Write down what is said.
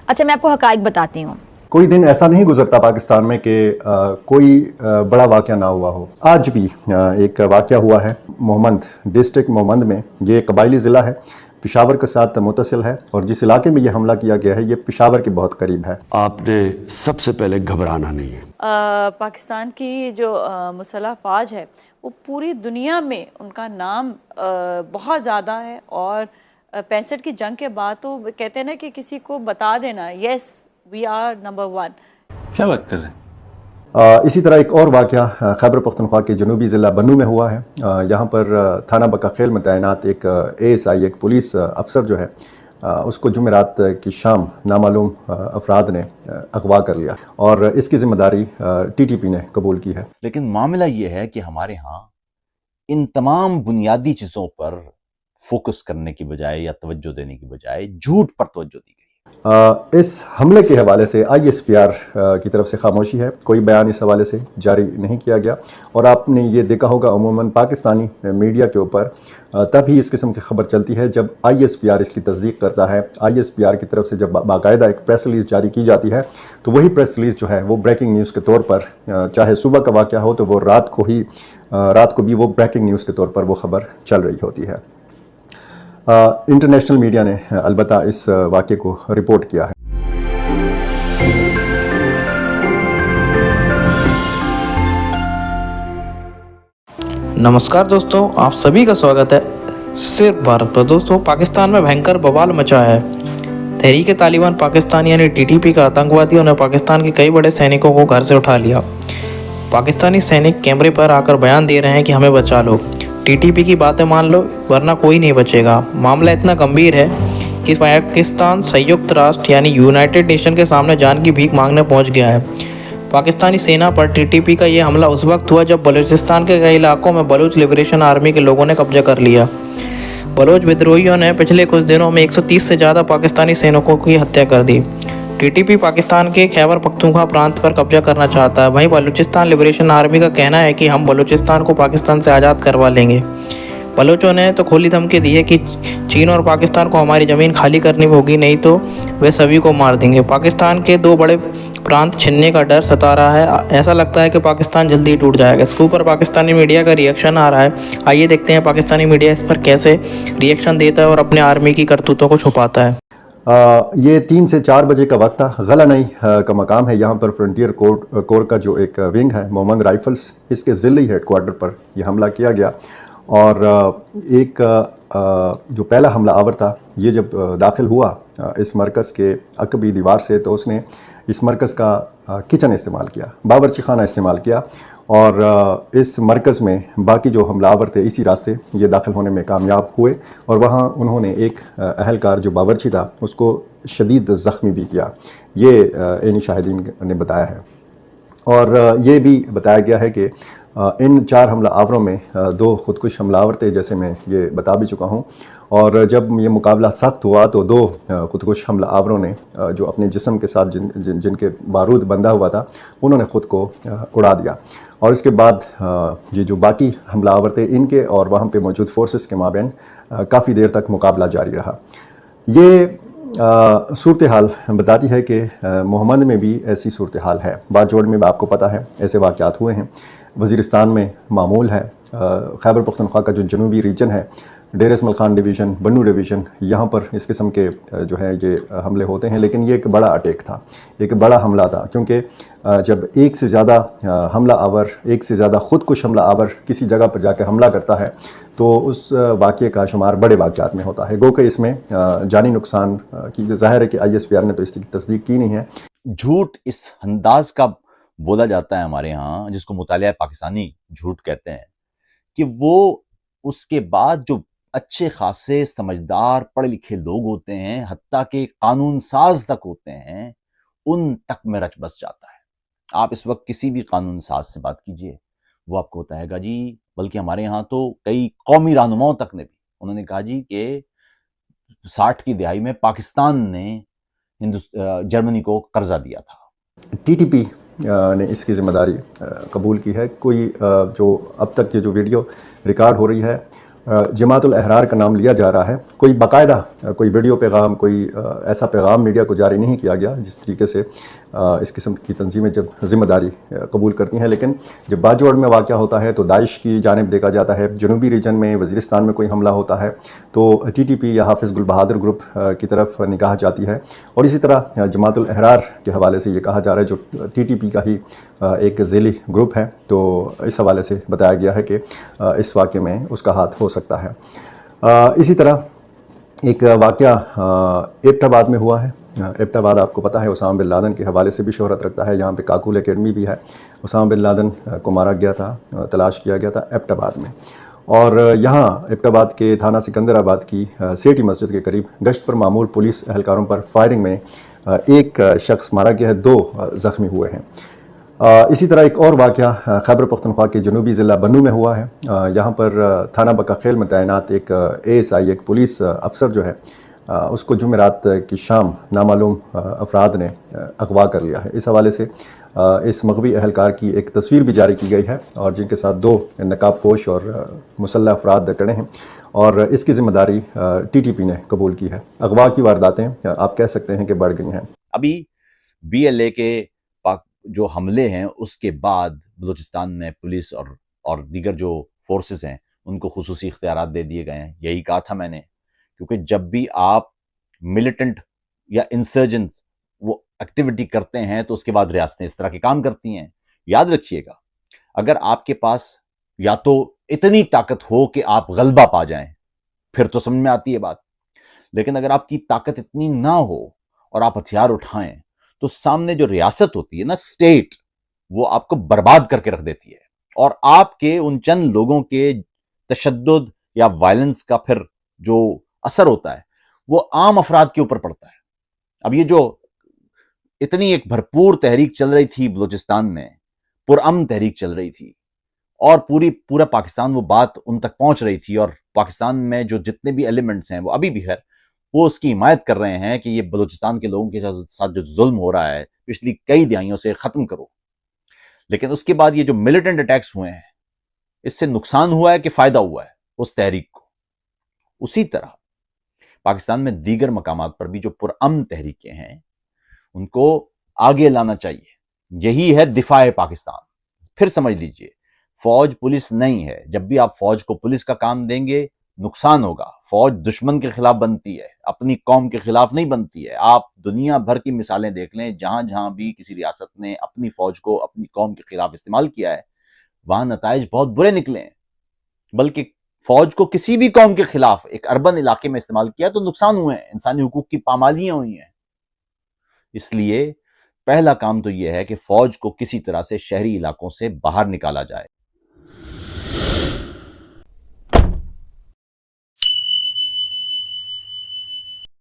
अच्छा, मैं आपको हक़ाइक़ बताती हूँ। कोई दिन ऐसा नहीं गुजरता पाकिस्तान में कि कोई बड़ा वाक़या ना हुआ हो। आज भी एक वाक़या हुआ है मोहम्मद डिस्ट्रिक्ट मोहम्मद में। ये कबायली ज़िला है, पेशावर के साथ मुतसिल है, और जिस इलाके में ये हमला किया गया है ये पेशावर के बहुत करीब है। आपने सबसे पहले घबराना नहीं है। पाकिस्तान की जो मुसल्लह फ़ौज है वो पूरी दुनिया में उनका नाम बहुत ज़्यादा है, और 65 की जंग के बाद तो कहते हैं ना कि किसी को बता देना, यस वी आर नंबर 1। क्या बात कर रहे हैं? इसी तरह एक और वाक़या खैबर पख्तूनख्वा के जनूबी ज़िला बन्नू में हुआ है। यहाँ पर थाना बकाखेल में तैनात एक ASI एक पुलिस अफसर जो है उसको जुमेरात की शाम नामालूम अफराद ने अगवा कर लिया, और इसकी ज़िम्मेदारी TTP ने कबूल की है। लेकिन मामला ये है कि हमारे यहाँ इन तमाम बुनियादी चीज़ों पर फोकस करने की बजाय या तवज्जो देने की बजाय झूठ पर तवज्जो दी गई। इस हमले के हवाले से ISPR की तरफ से खामोशी है, कोई बयान इस हवाले से जारी नहीं किया गया। और आपने ये देखा होगा अमूमन पाकिस्तानी मीडिया के ऊपर तभी इस किस्म की खबर चलती है जब ISPR इसकी तस्दीक करता है। ISPR की तरफ से जब बाकायदा एक प्रेस रिलीज़ जारी की जाती है तो वही प्रेस रिलीज़ जो है वो ब्रेकिंग न्यूज़ के तौर पर, चाहे सुबह का वाक़या हो तो वो रात को भी वो ब्रेकिंग न्यूज़ के तौर पर वो खबर चल रही होती है। इंटरनेशनल मीडिया ने अलबत्ता इस वाक़े को रिपोर्ट किया है। नमस्कार दोस्तों, आप सभी का स्वागत है सिर्फ भारत पर। दोस्तों, पाकिस्तान में भयंकर बवाल मचा है। तहरीक तालिबान पाकिस्तान यानी TTP का आतंकवादियों ने पाकिस्तान के कई बड़े सैनिकों को घर से उठा लिया। पाकिस्तानी सैनिक कैमरे पर आकर बयान दे रहे हैं कि हमें बचा लो, TTP की बातें मान लो वरना कोई नहीं बचेगा। मामला इतना गंभीर है कि पाकिस्तान संयुक्त राष्ट्र यानी यूनाइटेड नेशन के सामने जान की भीख मांगने पहुंच गया है। पाकिस्तानी सेना पर TTP का ये हमला उस वक्त हुआ जब बलूचिस्तान के कई इलाकों में बलूच लिबरेशन आर्मी के लोगों ने कब्जा कर लिया। बलूच विद्रोहियों ने पिछले कुछ दिनों में 130 से ज़्यादा पाकिस्तानी सैनिकों की हत्या कर दी। TTP पाकिस्तान के खैबर पख्तूनख्वा प्रांत पर कब्जा करना चाहता है। वहीं बलूचिस्तान लिबरेशन आर्मी का कहना है कि हम बलूचिस्तान को पाकिस्तान से आज़ाद करवा लेंगे। बलूचों ने तो खुली धमकी दी है कि चीन और पाकिस्तान को हमारी ज़मीन खाली करनी होगी, नहीं तो वे सभी को मार देंगे। पाकिस्तान के 2 बड़े प्रांत छिनने का डर सता रहा है। ऐसा लगता है कि पाकिस्तान जल्दी ही टूट जाएगा। इसके ऊपर पाकिस्तानी मीडिया का रिएक्शन आ रहा है। आइए देखते हैं पाकिस्तानी मीडिया इस पर कैसे रिएक्शन देता है और अपने आर्मी की करतूतों को छुपाता है। ये 3 से 4 बजे का वक्त था। गलानई का मकाम है। यहाँ पर फ्रंटियर कोर का जो एक विंग है मोहम्मद राइफल्स, इसके ज़िली हेडक्वार्टर पर यह हमला किया गया। और एक जो पहला हमला आवर था ये जब दाखिल हुआ इस मरकज़ के अकबी दीवार से, तो उसने इस मरकज़ का किचन इस्तेमाल किया, बावर्ची खाना इस्तेमाल किया, और इस मरकज़ में बाकी जो हमलावर थे इसी रास्ते ये दाखिल होने में कामयाब हुए, और वहाँ उन्होंने एक अहलकार जो बावर्ची था उसको शदीद ज़ख्मी भी किया। ये ऐनी शाहिदीन ने बताया है। और ये भी बताया गया है कि इन 4 हमला आवरों में 2 खुदकुश हमलावर थे, जैसे मैं ये बता भी चुका हूँ। और जब ये मुकाबला सख्त हुआ तो 2 खुदकुश हमला आवरों ने जो अपने जिस्म के साथ जिनके बारूद बंधा हुआ था उन्होंने ख़ुद को उड़ा दिया। और इसके बाद ये जो बाकी हमलावर थे इनके और वहाँ पे मौजूद फोर्सेस के माबैन काफ़ी देर तक मुकाबला जारी रहा। ये सूरत हाल बताती है कि मोहम्मद में भी ऐसी सूरत हाल है। बाजोड़ में आपको पता है ऐसे वाक़यात हुए हैं। वज़ीरिस्तान में मामूल है। खैबर पख्तूनख्वा का जो जनूबी रीजन है, डेर इस्माइल खान डिवीज़न, बन्नू डिवीज़न, यहाँ पर इस किस्म के जो है ये हमले होते हैं। लेकिन ये एक बड़ा अटैक था, एक बड़ा हमला था, क्योंकि जब एक से ज़्यादा हमला आवर, एक से ज़्यादा ख़ुदकुश हमला आवर किसी जगह पर जाकर हमला करता है तो उस वाक़े का शुमार बड़े वाक़यात में होता है। गो कि इसमें जानी नुकसान की ज़ाहिर है कि ISPR ने तो इसकी तस्दीक की नहीं है। झूठ इस अंदाज का बोला जाता है हमारे यहाँ, जिसको मुतालिया पाकिस्तानी झूठ कहते हैं, कि वो उसके बाद जो अच्छे खासे समझदार पढ़े लिखे लोग होते हैं, हत्ता के कानून साज तक होते हैं, उन तक में रच बस जाता है। आप इस वक्त किसी भी कानून साज से बात कीजिए, वो आपको बताएगा जी, बल्कि हमारे यहाँ तो कई कौमी रहनुमाओं तक ने भी उन्होंने कहा जी कि 60 की दिहाई में पाकिस्तान ने जर्मनी को कर्जा दिया था। TTP ने इसकी ज़िम्मेदारी कबूल की है। कोई जो अब तक ये जो वीडियो रिकॉर्ड हो रही है जमात उल अहरार का नाम लिया जा रहा है। कोई बाकायदा कोई वीडियो पैगाम, कोई ऐसा पैगाम मीडिया को जारी नहीं किया गया जिस तरीके से इस किस्म की तंजीमें जब ज़िम्मेदारी कबूल करती हैं। लेकिन जब बाजोड़ में वाक़या होता है तो दाइश की जानिब देखा जाता है, जनूबी रीजन में वज़ीरिस्तान में कोई हमला होता है तो टीटीपी या हाफिज़ गुल बहादुर ग्रुप की तरफ निगाह जाती है। और इसी तरह जमात उल अहरार के हवाले से ये कहा जा रहा है जो टीटीपी का ही एक ज़ेली ग्रुप है, तो इस हवाले से बताया गया है कि इस वाक़े में उसका हाथ हो सकता है। इसी तरह एक वाक़या एबटाबाद में हुआ है। एबटाबाद आपको पता है उसामा बिन लादेन के हवाले से भी शोहरत रखता है। यहाँ पे काकुल एकेडमी भी है। उसामा बिन लादेन को मारा गया था, तलाश किया गया था एबटाबाद में। और यहाँ एबटाबाद के थाना सिकंदराबाद की सेठी मस्जिद के करीब गश्त पर मामूल पुलिस एहलकारों पर फायरिंग में एक शख्स मारा गया है, 2 ज़ख्मी हुए हैं। इसी तरह एक और वाक़या खैबर पख्तूनख्वा के जनूबी ज़िला बन्नू में हुआ है। यहाँ पर थाना बकाखेल में तैनात एक ASI एक पुलिस अफसर जो है उसको जुमेरात की शाम नामालूम अफराद ने अगवा कर लिया है। इस हवाले से इस मग़वी अहलकार की एक तस्वीर भी जारी की गई है और जिनके साथ 2 नकाब पोश और मुसल्लह अफराद खड़े हैं और इसकी ज़िम्मेदारी TTP ने कबूल की है। अगवा की वारदातें आप कह सकते हैं कि बढ़ गई हैं। अभी BLA के जो हमले हैं उसके बाद बलूचिस्तान में पुलिस और दीगर जो फोर्सेस हैं उनको खुसूसी इख्तियारात दे दिए गए हैं। यही कहा था मैंने, क्योंकि जब भी आप मिलिटेंट या इंसर्जेंट्स वो एक्टिविटी करते हैं तो उसके बाद रियासतें इस तरह के काम करती हैं। याद रखिएगा, अगर आपके पास या तो इतनी ताकत हो कि आप गलबा पा जाएं फिर तो समझ में आती है बात, लेकिन अगर आपकी ताकत इतनी ना हो और आप हथियार उठाएं तो सामने जो रियासत होती है ना, स्टेट, वो आपको बर्बाद करके रख देती है और आपके उन चंद लोगों के तशद्दुद या वायलेंस का फिर जो असर होता है वो आम अफराद के ऊपर पड़ता है। अब ये जो इतनी एक भरपूर तहरीक चल रही थी बलूचिस्तान में, पुरअमन तहरीक चल रही थी और पूरा पाकिस्तान वो बात उन तक पहुंच रही थी और पाकिस्तान में जो जितने भी एलिमेंट्स हैं वो अभी भी है वो उसकी हिमायत कर रहे हैं कि ये बलूचिस्तान के लोगों के साथ जो जुल्म हो रहा है पिछली कई दहाइयों से खत्म करो। लेकिन उसके बाद ये जो मिलिटेंट अटैक्स हुए हैं इससे नुकसान हुआ है कि फायदा हुआ है उस तहरीक को। उसी तरह पाकिस्तान में दीगर मकामात पर भी जो पुरअमन तहरीकें हैं उनको आगे लाना चाहिए। यही है दिफाए पाकिस्तान। फिर समझ लीजिए, फौज पुलिस नहीं है। जब भी आप फौज को पुलिस का काम देंगे नुकसान होगा। फौज दुश्मन के खिलाफ बनती है, अपनी कौम के खिलाफ नहीं बनती है। आप दुनिया भर की मिसालें देख लें, जहां जहां भी किसी रियासत ने अपनी फौज को अपनी कौम के खिलाफ इस्तेमाल किया है वहां नताइज बहुत बुरे निकले हैं। बल्कि फौज को किसी भी कौम के खिलाफ एक अर्बन इलाके में इस्तेमाल किया तो नुकसान हुए हैं, इंसानी हुकूक की पामालियां हुई हैं। इसलिए पहला काम तो यह है कि फौज को किसी तरह से शहरी इलाकों से बाहर निकाला जाए।